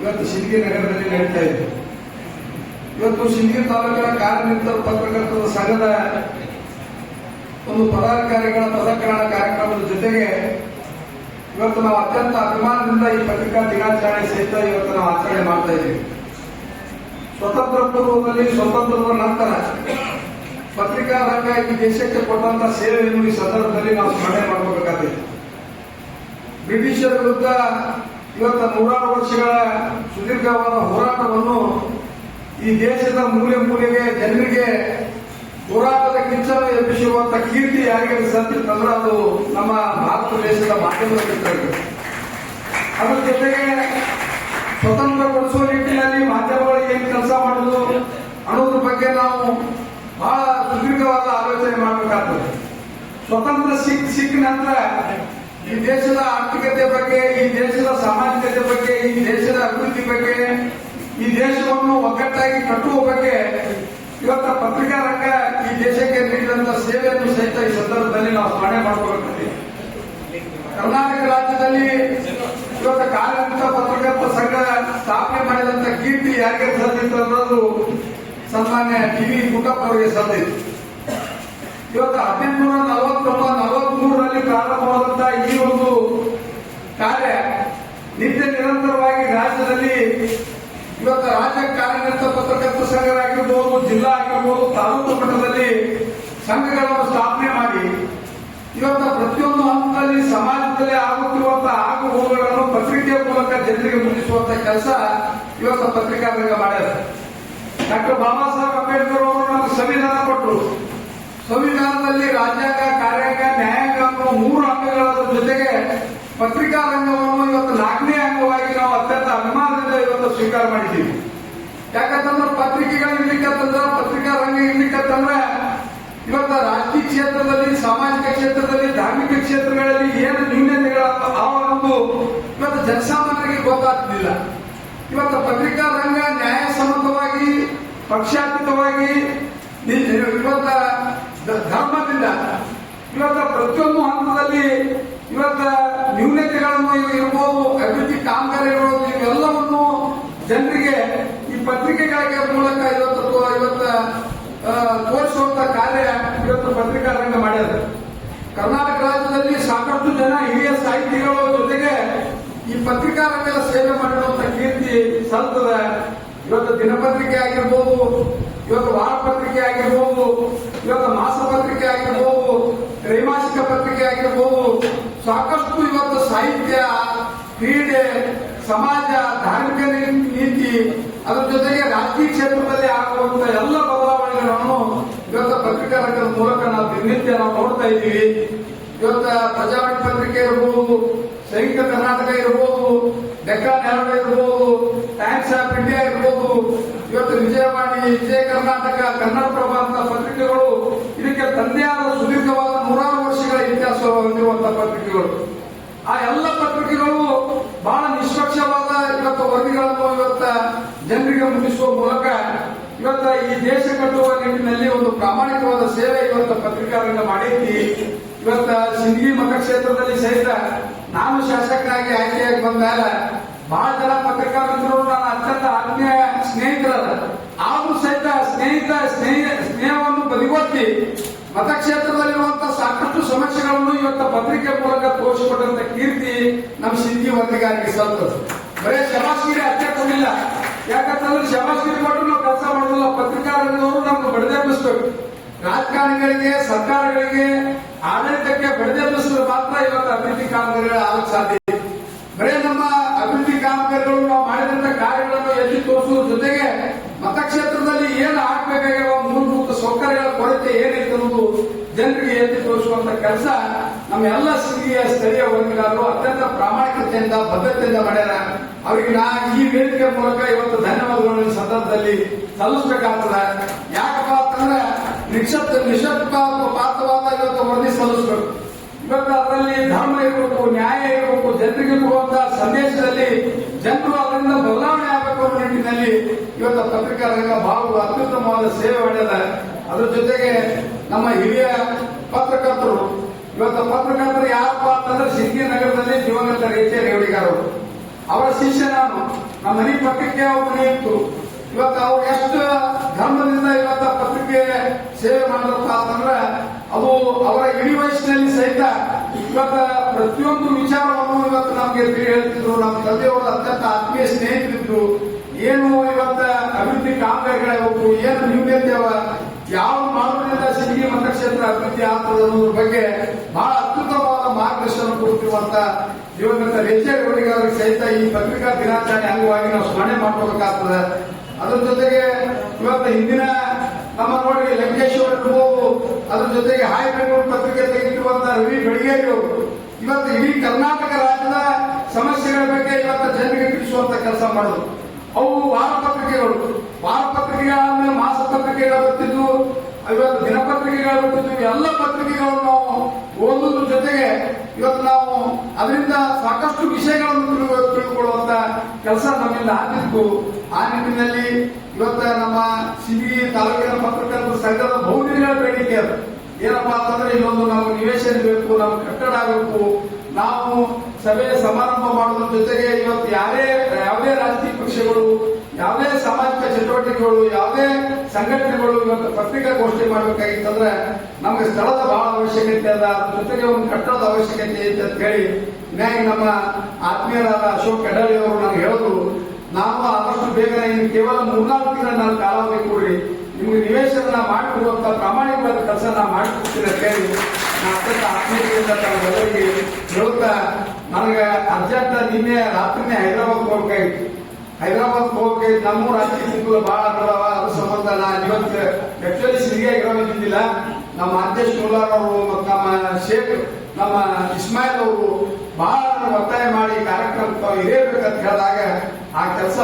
ಇವತ್ತು ಸಿಂದಗಿ ನಗರದಲ್ಲಿ ನಡೀತಾ ಇದೆ. ಇವತ್ತು ಸಿಂದಗಿ ತಾಲೂಕಿನ ಕಾರ್ಯನಿರತ ಪತ್ರಕರ್ತರ ಸಂಘದ ಒಂದು ಪದಾಧಿಕಾರಿಗಳ ಪದಗ್ರಹಣ ಕಾರ್ಯಕ್ರಮದ ಜೊತೆಗೆ ಇವತ್ತು ನಾವು ಅತ್ಯಂತ ಅಭಿಮಾನದಿಂದ ಈ ಪತ್ರಿಕಾ ದಿನಾಚರಣೆ ಸಹಿತ ಇವತ್ತು ನಾವು ಆಚರಣೆ ಮಾಡ್ತಾ ಇದ್ದೀವಿ. ಸ್ವತಂತ್ರ ಪೂರ್ವದಲ್ಲಿ, ಸ್ವತಂತ್ರದ ನಂತರ ಪತ್ರಿಕಾ ರಂಗ ಈ ದೇಶಕ್ಕೆ ಕೊಟ್ಟಂತ ಸೇವೆಯನ್ನು ಈ ಸಂದರ್ಭದಲ್ಲಿ ನಾವು ಸ್ಮರಣೆ ಮಾಡಬೇಕಾಗಿದೆ. ಬ್ರಿಟಿಷರ ವಿರುದ್ಧ ಇವತ್ತು 100 ವರ್ಷಗಳ ಸುದೀರ್ಘವಾದ ಹೋರಾಟವನ್ನು ಈ ದೇಶದ ಮೂಲೆ ಮೂಲೆಗೆ ಜನರಿಗೆ ಹೋರಾಟದ ಕಿಚ್ಚನ್ನು ಎಬ್ಬಿಸುವಂತ ಕೀರ್ತಿ ಯಾರಿಗೆ ಸತ್ತಿತ್ತಂದ್ರೆ ಅದು ನಮ್ಮ ಭಾರತ ದೇಶದ ಮಾಧ್ಯಮಗಳಿರ್ತಾರೆ. ಅದರ ಜೊತೆಗೆ ಸ್ವತಂತ್ರಗೊಳಿಸುವ ನಿಟ್ಟಿನಲ್ಲಿ ಮಾಧ್ಯಮಗಳು ಏನು ಕೆಲಸ ಮಾಡುವುದು ಅನ್ನೋದ್ರ ಬಗ್ಗೆ ನಾವು ಬಹಳ ಸುದೀರ್ಘವಾದ ಆಲೋಚನೆ ಮಾಡಬೇಕಾಗ್ತದೆ. ಸ್ವತಂತ್ರ ಸಿಕ್ಕ ನಂತರ ಈ ದೇಶದ ಆರ್ಥಿಕತೆ ಬಗ್ಗೆ, ಈ ದೇಶದ ಸಾಮಾಜಿಕತೆ ಬಗ್ಗೆ, ಈ ದೇಶದ ಅಭಿವೃದ್ಧಿ ಬಗ್ಗೆ, ಈ ದೇಶವನ್ನು ಒಗ್ಗಟ್ಟಾಗಿ ಕಟ್ಟುವ ಬಗ್ಗೆ ಇವತ್ತು ಪತ್ರಿಕಾ ರಂಗ ಈ ದೇಶಕ್ಕೆ ನೀಡಿದಂತ ಸೇವೆಯನ್ನು ಸಹಿತ ಈ ಸಂದರ್ಭದಲ್ಲಿ ನಾವು ಸ್ಮರಣೆ ಮಾಡಬೇಕಾಗ್ತದೆ. ಕರ್ನಾಟಕ ರಾಜ್ಯದಲ್ಲಿ ಇವತ್ತು ಕಾರ್ಯನಿರತ ಪತ್ರಕರ್ತರ ಸಂಘ ಸ್ಥಾಪನೆ ಮಾಡಿದಂತ ಕೀರ್ತಿ ಯಾರಿಗೆ ಸಲ್ಲಿತ್ತು ಅನ್ನೋದು ಸನ್ಮಾನ್ಯ ಟಿ.ವಿ. ಗುಂಡಪ್ಪ ಅವರಿಗೆ ಸಲ್ಲಿತ್ತು. ಇವತ್ತು 1843ರಲ್ಲಿ ಪ್ರಾರಂಭವಾದಂತಹ ಈ ಒಂದು ಕಾರ್ಯ ನಿತ್ಯ ನಿರಂತರವಾಗಿ ರಾಜ್ಯದಲ್ಲಿ ಇವತ್ತು ರಾಜ್ಯ ಕಾರ್ಯನಿರತ ಪತ್ರಕರ್ತರ ಸಂಘರಾಗಿರ್ಬೋದು, ಜಿಲ್ಲಾ ಆಗಿರ್ಬೋದು, ತಾಲೂಕು ಮಟ್ಟದಲ್ಲಿ ಸಂಘಗಳನ್ನು ಸ್ಥಾಪನೆ ಮಾಡಿ ಇವತ್ತು ಪ್ರತಿಯೊಂದು ಹಂತದಲ್ಲಿ ಸಮಾಜದಲ್ಲಿ ಆಗುತ್ತಿರುವಂತಹ ಆಗು ಹೋಗುಗಳನ್ನು ಪತ್ರಿಕೆಯ ಮೂಲಕ ಜನರಿಗೆ ಮುಟ್ಟಿಸುವಂತ ಕೆಲಸ ಇವತ್ತು ಪತ್ರಿಕಾ ರಂಗ ಮಾಡ್ಯಾರ. ಡಾಕ್ಟರ್ ಬಾಬಾ ಸಾಹೇಬ್ ಅಂಬೇಡ್ಕರ್ ಅವರು ನಮಗೆ ಸಂವಿಧಾನ ಕೊಟ್ಟರು. ಸಂವಿಧಾನದಲ್ಲಿ ರಾಜ್ಯಾಂಗ, ಕಾರ್ಯಾಂಗ, ನ್ಯಾಯಾಂಗ ಅನ್ನೋ 3 ಅಂಗಗಳ ಜೊತೆಗೆ ಪತ್ರಿಕಾ ರಂಗವನ್ನು ಇವತ್ತು 4ನೇ ಅಂಗವಾಗಿ ನಾವು ಅತ್ಯಂತ ಅಭಿಮಾನದಿಂದ ಇವತ್ತು ಸ್ವೀಕಾರ ಮಾಡಿದ್ದೀವಿ. ಯಾಕಂತಂದ್ರೆ ಪತ್ರಿಕೆಗಳು ಇರ್ಲಿಕ್ಕಂತಂದ್ರೆ, ಪತ್ರಿಕಾ ರಂಗ ಇರ್ಲಿಕ್ಕಂತಂದ್ರೆ ಇವತ್ತು ರಾಜಕೀಯ ಕ್ಷೇತ್ರದಲ್ಲಿ, ಸಾಮಾಜಿಕ ಕ್ಷೇತ್ರದಲ್ಲಿ, ಧಾರ್ಮಿಕ ಕ್ಷೇತ್ರಗಳಲ್ಲಿ ಏನು ನ್ಯೂನತೆಗಳ ಅನ್ನೋದು ಇವತ್ತು ಜನಸಾಮಾನ್ಯರಿಗೆ ಗೊತ್ತಾಗ್ತಿಲ್ಲ. ಇವತ್ತು ಪತ್ರಿಕಾ ರಂಗ ನ್ಯಾಯಸಮ್ಮತವಾಗಿ, ಪಕ್ಷಾತೀತವಾಗಿ, ಇವತ್ತ ಧರ್ಮದಿಂದ ಇವತ್ತ ಪ್ರತಿಯೊಂದು ಹಂತದಲ್ಲಿ ಇವತ್ತ ನ್ಯೂನತೆಗಳನ್ನು ಇರ್ಬೋದು, ಅಭಿವೃದ್ಧಿ ಕಾಮಗಾರಿಗಳು ಇವೆಲ್ಲವನ್ನು ಜನರಿಗೆ ಈ ಪತ್ರಿಕೆಗಳ ಮೂಲಕ ಇವತ್ತು ತೋರಿಸುವಂತ ಕಾರ್ಯ ಇವತ್ತು ಪತ್ರಿಕಾ ರಂಗ ಮಾಡ್ಯಾರ. ಕರ್ನಾಟಕ ರಾಜ್ಯದಲ್ಲಿ ಸಾಕಷ್ಟು ಜನ ಹಿರಿಯ ಸಾಹಿತಿಗಳ ಜೊತೆಗೆ ಈ ಪತ್ರಿಕಾ ರಂಗದ ಸೇವೆ ಮಾಡಿರುವಂತ ಕೀರ್ತಿ ಸಲ್ತದ. ಇವತ್ತು ದಿನಪತ್ರಿಕೆ ಆಗಿರ್ಬೋದು, ಇವತ್ತು ವಾರಪತ್ರಿಕೆ ಆಗಿರ್ಬೋದು, ಇವತ್ತು ಮಾಸಪತ್ರಿಕೆ ಆಗಿರ್ಬೋದು, ತ್ರೈಮಾಸಿಕ ಪತ್ರಿಕೆ ಆಗಿರ್ಬೋದು, ಸಾಕಷ್ಟು ಇವತ್ತು ಸಾಹಿತ್ಯ, ಕ್ರೀಡೆ, ಸಮಾಜ, ಧಾರ್ಮಿಕ ನೀತಿ, ಅದರ ಜೊತೆಗೆ ರಾಜಕೀಯ ಕ್ಷೇತ್ರದಲ್ಲಿ ಆಗುವಂತ ಎಲ್ಲ ಬದಲಾವಣೆಗಳನ್ನು ಇವತ್ತು ಪತ್ರಿಕಾ ರಂಗದ ಮೂಲಕ ನಾವು ದಿನನಿತ್ಯ ನಾವು ನೋಡ್ತಾ ಇದ್ದೀವಿ. ಇವತ್ತು ಪ್ರಜಾವಾಣಿ ಪತ್ರಿಕೆ ಇರಬಹುದು, ಸಂಯುಕ್ತ ಕರ್ನಾಟಕ ಇರಬಹುದು, ಡೆಕ್ಕನ್ ಹೆರಾಲ್ಡ್ ಇರಬಹುದು, ಟೈಮ್ಸ್ ಆಫ್ ಇಂಡಿಯಾ ಇರಬಹುದು, ಇವತ್ತು ವಿಜಯವಾಣಿ, ವಿಜಯ ಕರ್ನಾಟಕ, ಕನ್ನಡಪ್ರಭ ಅಂತ ಪತ್ರಿಕೆಗಳು ಇದಕ್ಕೆ ತಂದೆ ಆದ ಸುದೀರ್ಘವಾದ 100 ವರ್ಷಗಳ ಇತಿಹಾಸ ಹೊಂದಿರುವಂತಹ ಪತ್ರಿಕೆಗಳು. ಆ ಎಲ್ಲ ಪತ್ರಿಕೆಗಳು ಬಹಳ ನಿಷ್ಪಕ್ಷವಾದ ಇವತ್ತು ವರದಿಗಳನ್ನು ಇವತ್ತ ಜನರಿಗೆ ಮುಟ್ಟಿಸುವ ಮೂಲಕ ಇವತ್ತ ಈ ದೇಶ ಕಟ್ಟುವ ನಿಟ್ಟಿನಲ್ಲಿ ಒಂದು ಪ್ರಾಮಾಣಿಕವಾದ ಸೇವೆ ಇವತ್ತು ಪತ್ರಿಕಾ ರಂಗ ಮಾಡೈತಿ. ಇವತ್ತ ಸಿಂದಗಿ ಮತಕ್ಷೇತ್ರದಲ್ಲಿ ಸಹಿತ ನಾನು ಶಾಸಕರಾಗಿ ಆಯ್ಕೆಯಾಗಿ ಬಂದಾಗ ಬಹಳ ಜನ ಪತ್ರಿಕಾ ಮಿತ್ರರು ನನ್ನ ಅತ್ಯಂತ ಆತ್ಮೀಯ ಸ್ನೇಹಿತರದ, ಆದ್ರೂ ಸಹಿತ ಸ್ನೇಹವನ್ನು ಬದಿಗೊತ್ತಿ ಮತಕ್ಷೇತ್ರದಲ್ಲಿರುವಂತಹ ಸಾಕಷ್ಟು ಸಮಸ್ಯೆಗಳನ್ನು ಇವತ್ತು ಪತ್ರಿಕೆ ಮೂಲಕ ತೋರಿಸಿಕೊಟ್ಟಂತ ಕೀರ್ತಿ ನಮ್ಮ ಸಿಂದಗಿ ವರದಿಗಾರಿಗೆ ಸಲ್ತದೆ. ಬರೇ ಶಬಾಸ್ಗಿರಿ ಅಷ್ಟೇ ಕೊಡಲಿಲ್ಲ. ಯಾಕಂತಂದ್ರೆ ಶಬಾಸ್ಗಿರಿ ಕೊಟ್ಟರು ನಾವು ಕೆಲಸ ಮಾಡೋದಿಲ್ಲ. ಪತ್ರಿಕಾ ರಂಗದವರು ನಮ್ಗೆ ಬಡಿದೆಬ್ಬಿಸ್ಬೇಕು. ರಾಜಕಾರಣಿಗಳಿಗೆ, ಸರ್ಕಾರಗಳಿಗೆ, ಆಡಳಿತಕ್ಕೆ ಬಡಿದೆಬ್ಬಿಸಿದ್ರೆ ಮಾತ್ರ ಇವತ್ತು ಅಭಿವೃದ್ಧಿ ಕಾಮಗಾರಿಗಳು ಆಗಕ್ಕೆ ಸಾಧ್ಯ. ಬರೇ ನಮ್ಮ ಅಭಿವೃದ್ಧಿ ಕಾಮಗಾರಿಗಳು ನಾವು ಮಾಡಿದಂತ ಕಾರ್ಯಗಳನ್ನು ಎತ್ತಿ ತೋರಿಸುವ ಜೊತೆಗೆ ಮತಕ್ಷೇತ್ರದಲ್ಲಿ ಏನು ಆಗ್ಬೇಕಾಗಿರುವ ಮೂಲಭೂತ ಸೌಕರ್ಯಗಳ ಕೊರತೆ ಏನೈತೆ ಅನ್ನೋದು ಜನರಿಗೆ ಎತ್ತಿ ತೋರಿಸುವಂತ ಕೆಲಸ ನಮ್ಮ ಎಲ್ಲ ಸಿಂದಗಿಯ ಸ್ಥಳೀಯ ವರದಿಗಾರರು ಅತ್ಯಂತ ಪ್ರಾಮಾಣಿಕತೆಯಿಂದ, ಬದ್ಧತೆಯಿಂದ ಮಾಡ್ಯಾರ. ಅವರಿಗೆ ನಾ ಈ ವೇದಿಕೆ ಮೂಲಕ ಇವತ್ತು ಧನ್ಯವಾದಗಳನ್ನು ಸಂದರ್ಭದಲ್ಲಿ ಸಲ್ಲಿಸಬೇಕಾಗ್ತದೆ. ಯಾಕಪ್ಪ ಅಂತಂದ್ರೆ ನಿಷ್ಪಕ್ಷಪಾತವಾದ ಇವತ್ತು ವರದಿ ಸಲ್ಲಿಸಬೇಕು. ಇವತ್ತು ಅದರಲ್ಲಿ ಧರ್ಮ ಇರಬೇಕು, ನ್ಯಾಯ ಇರಬೇಕು, ಜನರಿಗೆ ಕೊಡುವಂತಹ ಸಂದೇಶದಲ್ಲಿ ಜನರು ಅದರಿಂದ ಬದಲಾವಣೆ ಆಗಬೇಕು ಅನ್ನೋ ನಿಟ್ಟಿನಲ್ಲಿ ಇವತ್ತು ಪತ್ರಿಕಾ ರಂಗ ಬಹಳ ಅತ್ಯುತ್ತಮವಾದ ಸೇವೆ ಮಾಡಿದ. ಅದ್ರ ಜೊತೆಗೆ ನಮ್ಮ ಹಿರಿಯ ಪತ್ರಕರ್ತರು, ಇವತ್ತು ಪತ್ರಕರ್ತರು ಯಾರಪ್ಪ ಅಂತಂದ್ರೆ ಸಿಂದಗಿ ನಗರದಲ್ಲಿ ದಿವಂಗತ ರೇಚೆ ರೇವಡಿಗಾರರು, ಅವರ ಶಿಷ್ಯ ನಾನು. ನಮ್ಮ ಮನೆ ಪಕ್ಕಕ್ಕೆ ಅವ್ರ ಮನೆ ಇತ್ತು. ಇವತ್ತು ಅವ್ರು ಎಷ್ಟು ಧರ್ಮದಿಂದ ಇವತ್ತ ಪತ್ರಿಕೆ ಸೇವೆ ಮಾಡಲಪ್ಪ ಅಂತಂದ್ರೆ ಅದು ಅವರ ಇಡೀ ವಯಸ್ಸಿನಲ್ಲಿ ಸಹಿತ ಇವತ್ತ ಪ್ರತಿಯೊಂದು ವಿಚಾರವನ್ನು ಇವತ್ತು ನಮ್ಗೆ ಹೇಳ್ತಿದ್ರು. ನಮ್ಮ ತಂದೆಯವರು ಅತ್ಯಂತ ಆತ್ಮೀಯ ಸ್ನೇಹಿತರಿದ್ರು. ಏನು ಇವತ್ತ ಅಭಿವೃದ್ಧಿ ಕಾಮಗಾರಿಗಳಾಗಬೇಕು, ಏನು ನ್ಯೂನತೆ ಅವ, ಯಾವ ಮಾಡೋದ್ರಿಂದ ಸಿಂದಗಿ ಮತಕ್ಷೇತ್ರ ಅಭಿವೃದ್ಧಿ ಆಗ್ತದೆ ಅನ್ನೋದ್ರ ಬಗ್ಗೆ ಬಹಳ ಅದ್ಭುತವಾದ ಮಾರ್ಗದರ್ಶನ ಕೊಡ್ತಿರುವಂತ ದಿವಂಗತ ರೇಚೇಗೌಡರಿಗೆ ಅವರಿಗೆ ಸಹಿತ ಈ ಪತ್ರಿಕಾ ದಿನಾಚರಣೆ ಅಂಗವಾಗಿ ನಾವು ಸ್ಮರಣೆ ಮಾಡ್ಕೋಬೇಕಾಗ್ತದೆ. ಅದ್ರ ಜೊತೆಗೆ ಇವತ್ತು ಹಿಂದಿನ ನಮ್ಮ ನೋಡಿ ಲಂಕೇಶ್ವರ ಇರ್ಬೋದು, ಅದ್ರ ಜೊತೆಗೆ ಹಾಯ್ ಬೆಂಗಳೂರು ಪತ್ರಿಕೆ ತೆಗೆದಿರುವಂತ ರವಿ ಬೆಳಗೇರಿ ಅವರು ಇವತ್ತು ಇಡೀ ಕರ್ನಾಟಕ ರಾಜ್ಯದ ಸಮಸ್ಯೆಗಳ ಬಗ್ಗೆ ಇವತ್ತು ಜನರಿಗೆ ತಿಳಿಸುವಂತ ಕೆಲಸ ಮಾಡೋದು. ಅವು ವಾರ ಪತ್ರಿಕೆಗಳಾದ್ಮೇಲೆ ಮಾಸ ಪತ್ರಿಕೆಗಳು ಬರ್ತಿದ್ವು, ಇವತ್ತು ದಿನಪತ್ರಿಕೆಗಳು ಬರ್ತಿದ್ವು. ಎಲ್ಲ ಪತ್ರಿಕೆಗಳನ್ನು ನಾವು ಓದುವುದ್ರ ಜೊತೆಗೆ ಇವತ್ತು ನಾವು ಅದರಿಂದ ಸಾಕಷ್ಟು ವಿಷಯಗಳನ್ನು ತಿಳಿದುಕೊಳ್ಳುವಂತ ಕೆಲಸ ನಮ್ಮಿಂದ ಆಗಿತ್ತು. ಆ ನಿಟ್ಟಿನಲ್ಲಿ ಇವತ್ತ ನಮ್ಮ ಸಿಂದಗಿ ತಾಲೂಕಿನ ಪತ್ರಕರ್ತರ ಸಂಘದ ಬಹುದಿನಗಳ ಬೇಡಿಕೆ ಅದು ಏನಪ್ಪಾ ಅಂತಂದ್ರೆ ಇಲ್ಲೊಂದು ನಾವು ನಿವೇಶನ ಬೇಕು, ನಾವು ಕಟ್ಟಡ ಆಗಬೇಕು, ನಾವು ಸಭೆ ಸಮಾರಂಭ ಮಾಡೋದ್ರ ಜೊತೆಗೆ ಇವತ್ತು ಯಾವುದೇ ರಾಜಕೀಯ ಪಕ್ಷಗಳು, ಯಾವುದೇ ಸಾಮಾಜಿಕ ಚಟುವಟಿಕೆಗಳು, ಯಾವುದೇ ಸಂಘಟನೆಗಳು ಇವತ್ತು ಪತ್ರಿಕಾಗೋಷ್ಠಿ ಮಾಡಬೇಕಾಗಿತ್ತಂದ್ರೆ ನಮಗೆ ಸ್ಥಳದ ಬಹಳ ಅವಶ್ಯಕತೆ ಅದ, ಅದ್ರ ಜೊತೆಗೆ ಒಂದು ಕಟ್ಟಡದ ಅವಶ್ಯಕತೆ ಐತೆ ಅಂತ ಹೇಳಿ ನ್ಯಾಯ ನಮ್ಮ ಆತ್ಮೀಯರಾದ ಅಶೋಕ್ ಕಡಾಳಿ ಅವರು ನನಗೆ ಹೇಳಿದ್ರು. ನಾನು ಆದಷ್ಟು ಬೇಗನೆ ಇನ್ನು ಕೇವಲ 3-4 ದಿನ ನಾನು ಕಾಲಾವಧಿ ಕೊಡ್ರಿ, ನಿಮ್ಗೆ ನಿವೇಶನ ಮಾಡಿಕೊಡುವಂತ ಪ್ರಾಮಾಣಿಕವಾದ ಕೆಲಸ ನಾನು ಮಾಡಿಕೊಡ್ತೀನಿ ಅಂತ ಹೇಳಿ ನಾನು ಅತ್ಯಂತ ಆತ್ಮೀಯತೆಯಿಂದ ತಾವೆಲ್ಲರಿಗೆ ಹೇಳುತ್ತಾ, ನನಗೆ ಅರ್ಜೆಂಟ್ ನಿನ್ನೆ ರಾತ್ರಿನೇ ಹೈದರಾಬಾದ್ ಹೋಗಬೇಕಾಗಿತ್ತು. ನಮ್ಮ ರಾಜಕೀಯ ಸಿಕ್ಕಲು ಬಹಳ ಅದಾವ, ಅದ್ರ ಸಂಬಂಧ ನಾನು ಇವತ್ತು ಆಕ್ಚುಲಿ ಸಿರಿಯಾಗಿ ಇರೋದಿಲ್ಲ. ನಮ್ಮ ಅಧ್ಯಕ್ಷ ಮುಲ್ಲಾರ್ ಅವರು ಮತ್ತು ನಮ್ಮ ಶೇಖ್ ನಮ್ಮ ಇಸ್ಮಾಯಿಲ್ ಅವರು ಬಹಳ ಒತ್ತಾಯ ಮಾಡಿ ಕಾರ್ಯಕ್ರಮ ಇರಬೇಕಂತ ಹೇಳಿದಾಗ ಆ ಕೆಲಸ